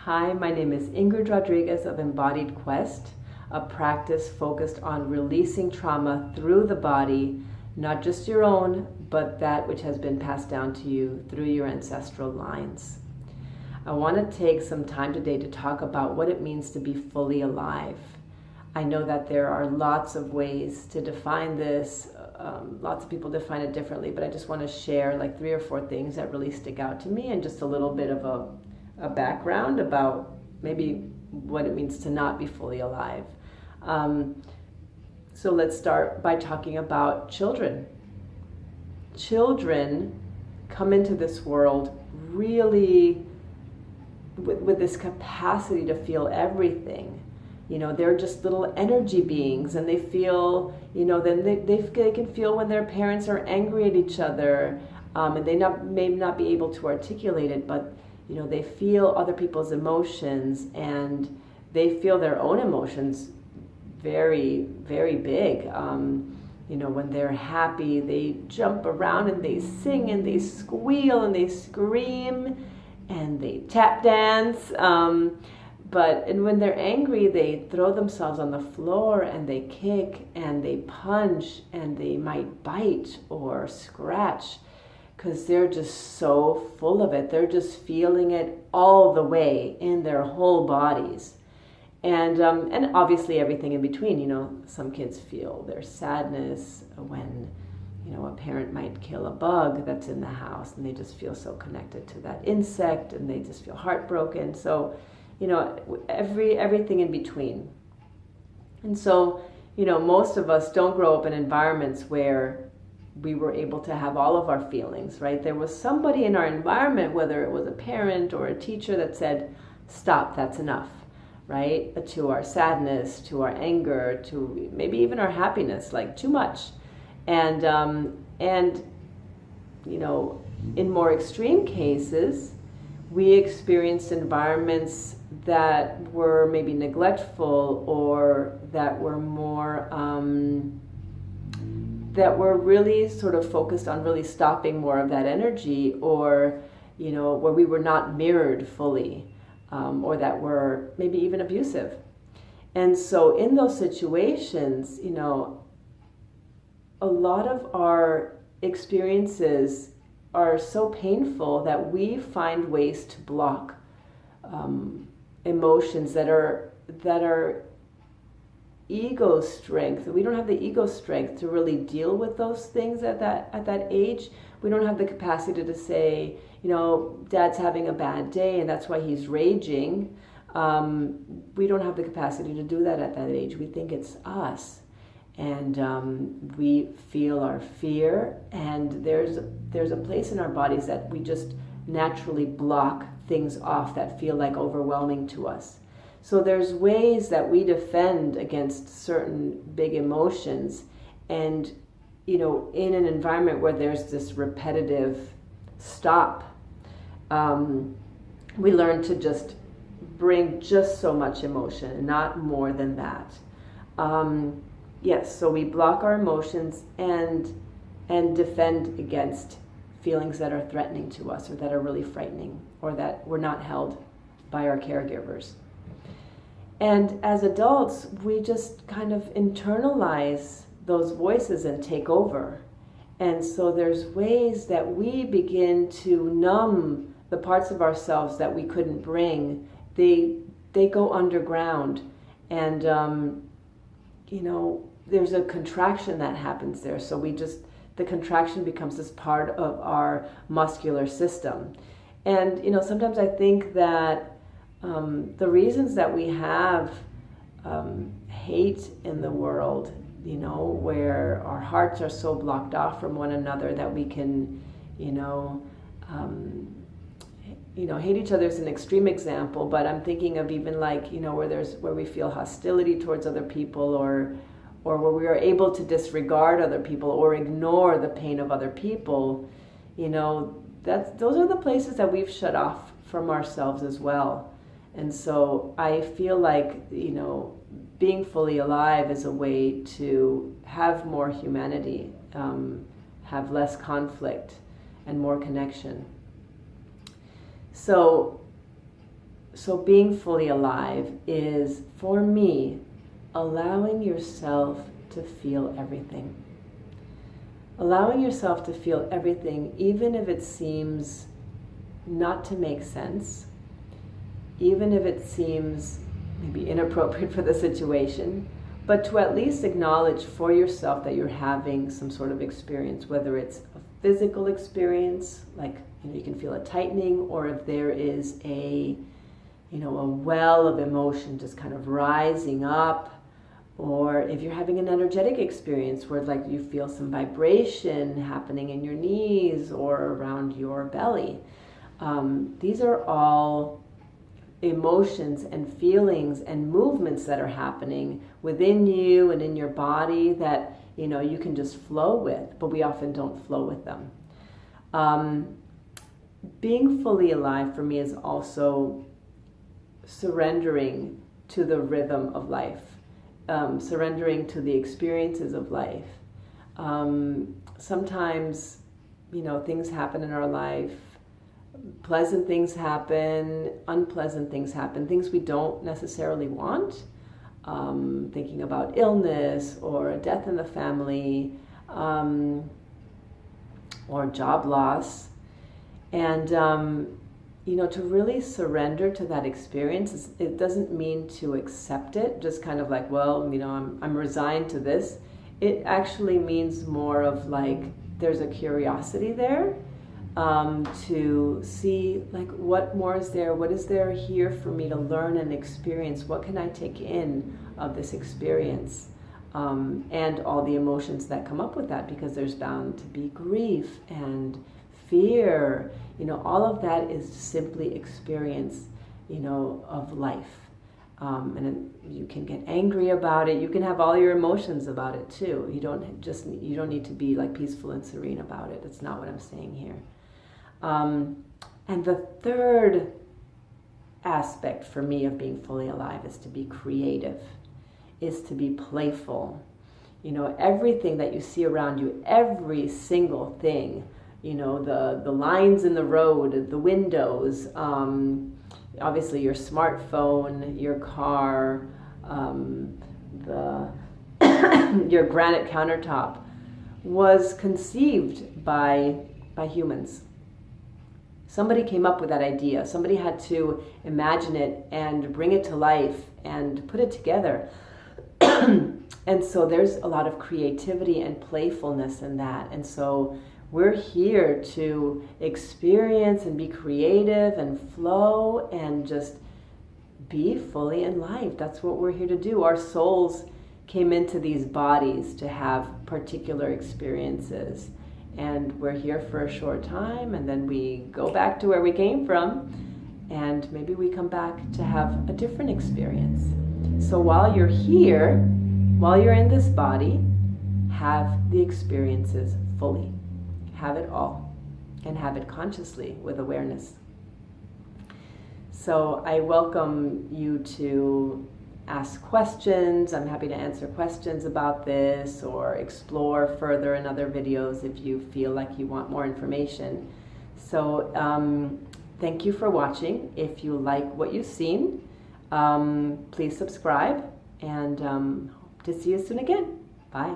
Hi, my name is Ingrid Rodriguez of Embodied Quest, a practice focused on releasing trauma through the body, not just your own, but that which has been passed down to you through your ancestral lines. I want to take some time today to talk about what it means to be fully alive. I know that there are lots of ways to define this. Lots of people define it differently, but I just want to share like 3 or 4 things that really stick out to me and just a little bit of a background about maybe what it means to not be fully alive. So let's start by talking about children. Children come into this world really with this capacity to feel everything. You know, they're just little energy beings, and they feel, you know, then they can feel when their parents are angry at each other, and they may not be able to articulate it, but you know, they feel other people's emotions, and they feel their own emotions very, very big. You know, when they're happy, they jump around and they sing and they squeal and they scream and they tap dance. And when they're angry, they throw themselves on the floor and they kick and they punch and they might bite or scratch, because they're just so full of it. They're just feeling it all the way in their whole bodies. And obviously everything in between. You know, some kids feel their sadness when, you know, a parent might kill a bug that's in the house, and they just feel so connected to that insect, and they just feel heartbroken. So, you know, everything in between. And so, you know, most of us don't grow up in environments where we were able to have all of our feelings, right? There was somebody in our environment, whether it was a parent or a teacher, that said, stop, that's enough, right? To our sadness, to our anger, to maybe even our happiness, like too much. And you know, in more extreme cases, we experienced environments that were maybe neglectful, or that were more that were really sort of focused on really stopping more of that energy, or, you know, where we were not mirrored fully, or that were maybe even abusive. And so in those situations, you know, a lot of our experiences are so painful that we find ways to block emotions that are ego strength. We don't have the ego strength to really deal with those things at that age. We don't have the capacity to say, you know, Dad's having a bad day and that's why he's raging. We don't have the capacity to do that at that age. We think it's us, and we feel our fear, and there's a place in our bodies that we just naturally block things off that feel like overwhelming to us. So there's ways that we defend against certain big emotions, and, you know, in an environment where there's this repetitive stop, we learn to just bring just so much emotion, not more than that. Yes, so we block our emotions and defend against feelings that are threatening to us, or that are really frightening, or that we're not held by our caregivers. And as adults, we just kind of internalize those voices and take over. And so there's ways that we begin to numb the parts of ourselves that we couldn't bring. They go underground. And, you know, there's a contraction that happens there. So the contraction becomes this part of our muscular system. And, you know, sometimes I think that the reasons that we have hate in the world, you know, where our hearts are so blocked off from one another that we can, hate each other is an extreme example, but I'm thinking of even like, you know, where we feel hostility towards other people, or where we are able to disregard other people or ignore the pain of other people. You know, those are the places that we've shut off from ourselves as well. And so I feel like, you know, being fully alive is a way to have more humanity, have less conflict and more connection. So So being fully alive is, for me, allowing yourself to feel everything. Allowing yourself to feel everything, even if it seems not to make sense, even if it seems maybe inappropriate for the situation, but to at least acknowledge for yourself that you're having some sort of experience, whether it's a physical experience, like you can feel a tightening, or if there is a well of emotion just kind of rising up, or if you're having an energetic experience where like you feel some vibration happening in your knees or around your belly. These are all emotions and feelings and movements that are happening within you and in your body that you can just flow with, but we often don't flow with them. Being fully alive for me is also surrendering to the rhythm of life, surrendering to the experiences of life. Sometimes, things happen in our life. Pleasant things happen, unpleasant things happen, things we don't necessarily want. Thinking about illness or a death in the family, or job loss. And, to really surrender to that experience, it doesn't mean to accept it, just kind of like, well, I'm resigned to this. It actually means more of like, there's a curiosity there. To see like what more is there, what is there here for me to learn and experience, what can I take in of this experience, and all the emotions that come up with that, because there's bound to be grief and fear, all of that is simply experience, of life. And you can get angry about it, you can have all your emotions about it too. You don't need to be like peaceful and serene about it. That's not what I'm saying here. And the third aspect for me of being fully alive is to be creative, is to be playful. Everything that you see around you, every single thing, the lines in the road, the windows, obviously your smartphone, your car, your granite countertop was conceived by humans. Somebody came up with that idea. Somebody had to imagine it and bring it to life and put it together. And so there's a lot of creativity and playfulness in that. And so we're here to experience and be creative and flow and just be fully alive. That's what we're here to do. Our souls came into these bodies to have particular experiences. And we're here for a short time, and then we go back to where we came from, and maybe we come back to have a different experience. So while you're here, while you're in this body, have the experiences fully. Have it all, and have it consciously with awareness. So I welcome you to ask questions. I'm happy to answer questions about this or explore further in other videos if you feel like you want more information. So thank you for watching. If you like what you've seen, please subscribe, and hope to see you soon again. Bye.